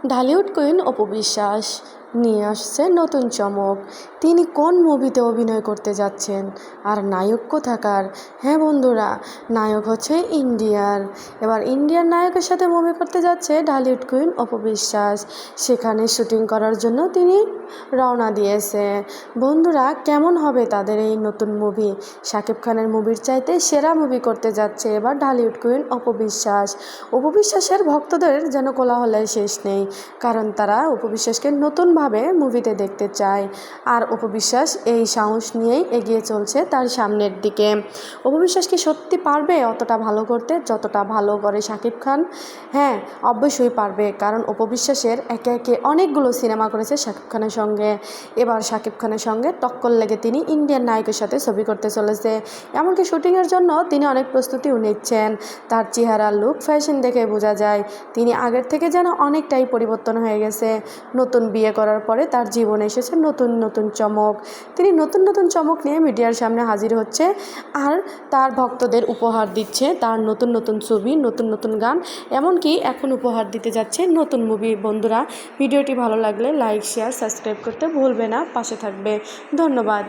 Dhallywood queen Apu Biswas নিয়ে আসছে নতুন চমক। তিনি কোন মুভিতে অভিনয় করতে যাচ্ছেন আর নায়ক কোথাকার? হ্যাঁ বন্ধুরা, নায়ক হচ্ছে ইন্ডিয়ার। এবার ইন্ডিয়ার নায়কের সাথে মুভি করতে যাচ্ছে ঢালিউড কুইন অপু বিশ্বাস। সেখানে শুটিং করার জন্য তিনি রওনা দিয়েছে। বন্ধুরা, কেমন হবে তাদের এই নতুন মুভি? শাকিব খানের মুভির চাইতে সেরা মুভি করতে যাচ্ছে এবার ঢালিউড কুইন অপু বিশ্বাস। অপু বিশ্বাসের ভক্তদের যেন কোলাহলের শেষ নেই, কারণ তারা অপু বিশ্বাসকে নতুনভাবে মুভিতে দেখতে চায়। আর অপু বিশ্বাস এই সাহস নিয়েই এগিয়ে চলছে তার সামনের দিকে। অপু বিশ্বাস কি সত্যি পারবে অতটা ভালো করতে যতটা ভালো করে শাকিব খান? হ্যাঁ, অবশ্যই পারবে, কারণ অপু বিশ্বাসের একে একে অনেকগুলো সিনেমা করেছে শাকিব খানের সঙ্গে। এবার শাকিব খানের সঙ্গে টক্কর লেগে তিনি ইন্ডিয়ান নায়কের সাথে ছবি করতে চলেছে। এমনকি শুটিংয়ের জন্য তিনি অনেক প্রস্তুতিও নিচ্ছেন। তার চেহারা, লুক, ফ্যাশন দেখে বোঝা যায় তিনি আগের থেকে যেন অনেকটাই পরিবর্তন হয়ে গেছে। নতুন বিয়ে করার পরে তার জীবনে এসেছে নতুন নতুন চমক। তিনি নতুন নতুন চমক নিয়ে মিডিয়ার সামনে হাজির হচ্ছে আর তার ভক্তদের উপহার দিচ্ছে তার নতুন নতুন ছবি, নতুন নতুন গান, এমনকি এখন উপহার দিতে যাচ্ছে নতুন মুভি। বন্ধুরা, ভিডিওটি ভালো লাগলে লাইক, শেয়ার, সাবস্ক্রাইব করতে ভুলবে না। পাশে থাকবে। ধন্যবাদ।